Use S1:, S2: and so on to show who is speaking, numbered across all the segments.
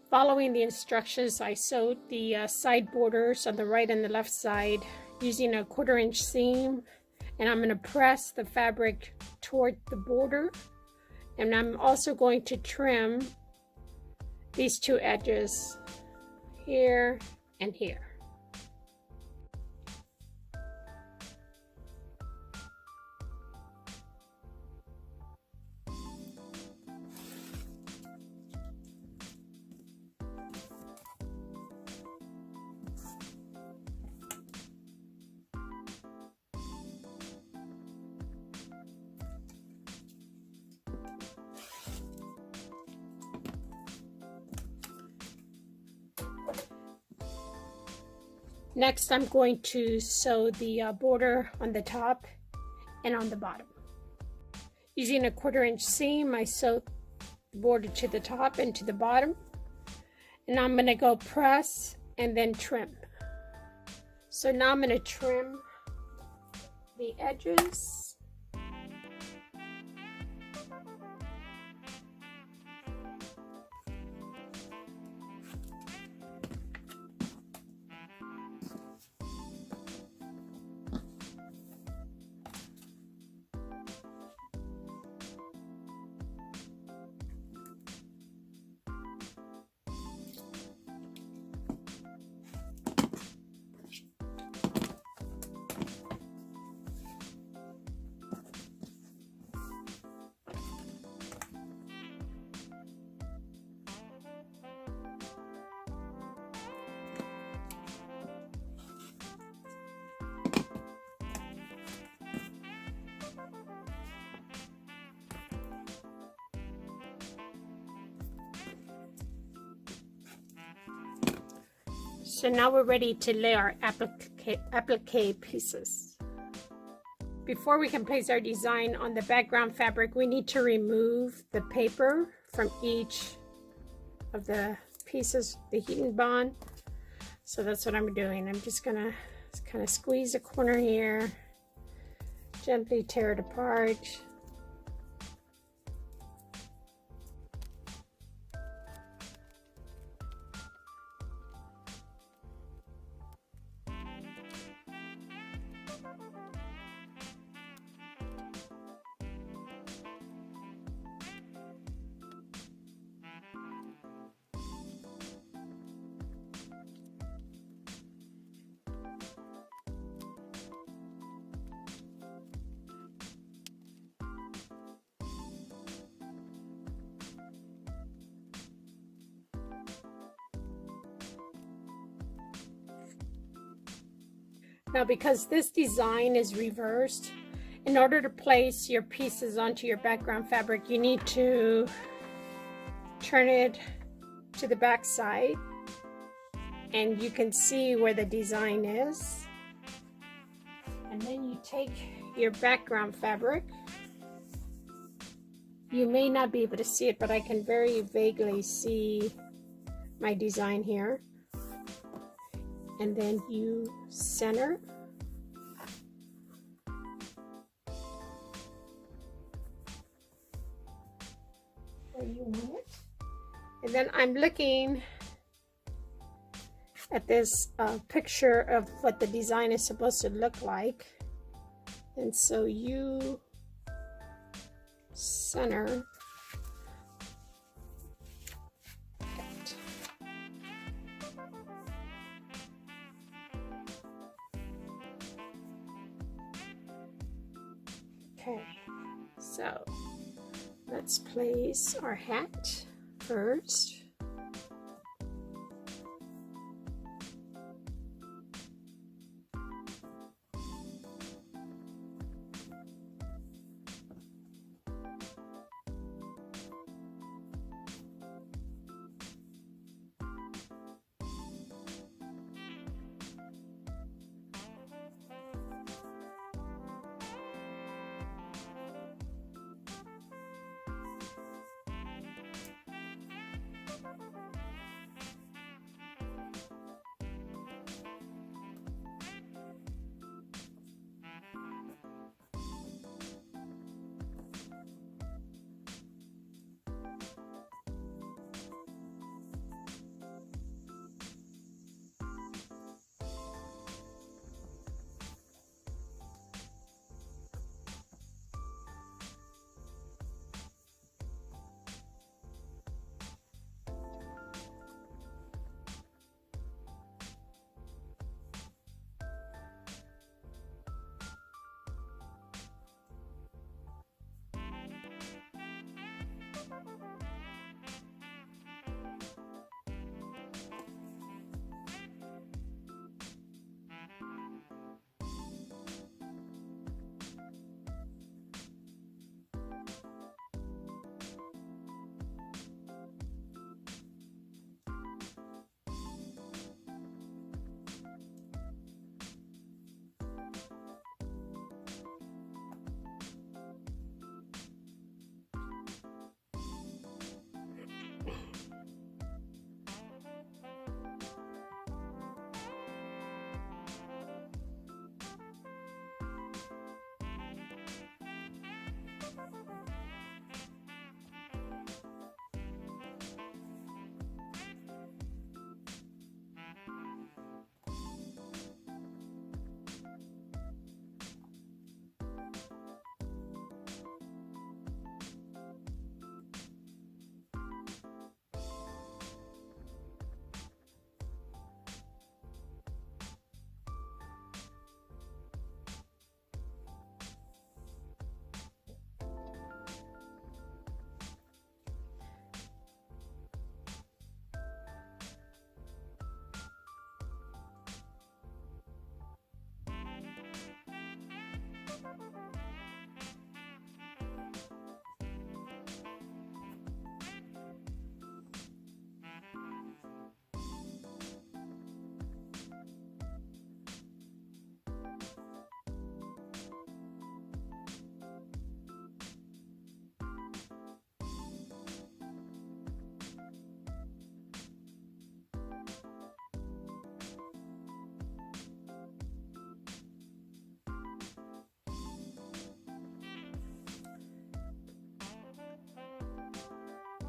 S1: Following the instructions, I sewed the side borders on the right and the left side using a 1/4 inch seam, and I'm going to press the fabric toward the border, and I'm also going to trim these two edges here and here. Next, I'm going to sew the border on the top and on the bottom. Using a 1/4 inch seam, I sewed the border to the top and to the bottom. And I'm going to go press and then trim. So now I'm going to trim the edges. So now we're ready to lay our applique pieces. Before we can place our design on the background fabric, we need to remove the paper from each of the pieces, the heat and bond. So that's what I'm doing. I'm just gonna kind of squeeze a corner here, gently tear it apart. Now, because this design is reversed, in order to place your pieces onto your background fabric, you need to turn it to the back side, and you can see where the design is. And then you take your background fabric. You may not be able to see it, but I can very vaguely see my design here. And then you center. Where you want it. And then I'm looking at this picture of what the design is supposed to look like. And so you center. Okay, so let's place our hat first.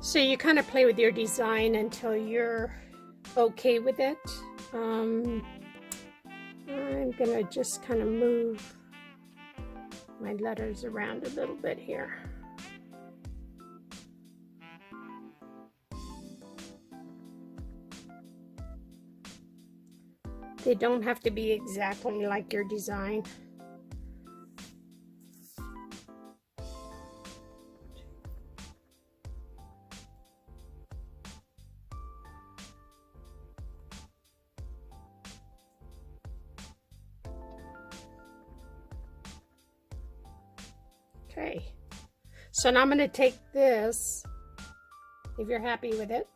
S1: So you kind of play with your design until you're okay with it. I'm gonna just kind of move my letters around a little bit here. They don't have to be exactly like your design. Okay, so now I'm going to take this, if you're happy with it,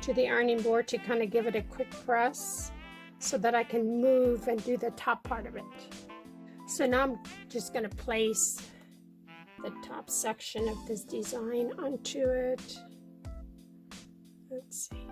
S1: to the ironing board to kind of give it a quick press so that I can move and do the top part of it. So now I'm just going to place the top section of this design onto it. Let's see.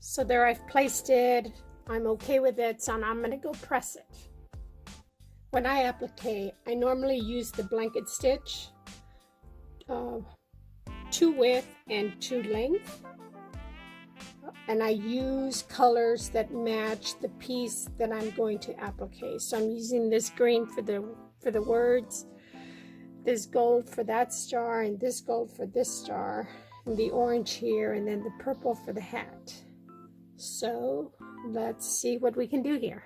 S1: So there, I've placed it. I'm okay with it, so now I'm going to go press it. When I applique, I normally use the blanket stitch, 2 width and 2 length, and I use colors that match the piece that I'm going to applique. So I'm using this green for the words, this gold for that star, and this gold for this star, and the orange here, and then the purple for the hat. So let's see what we can do here.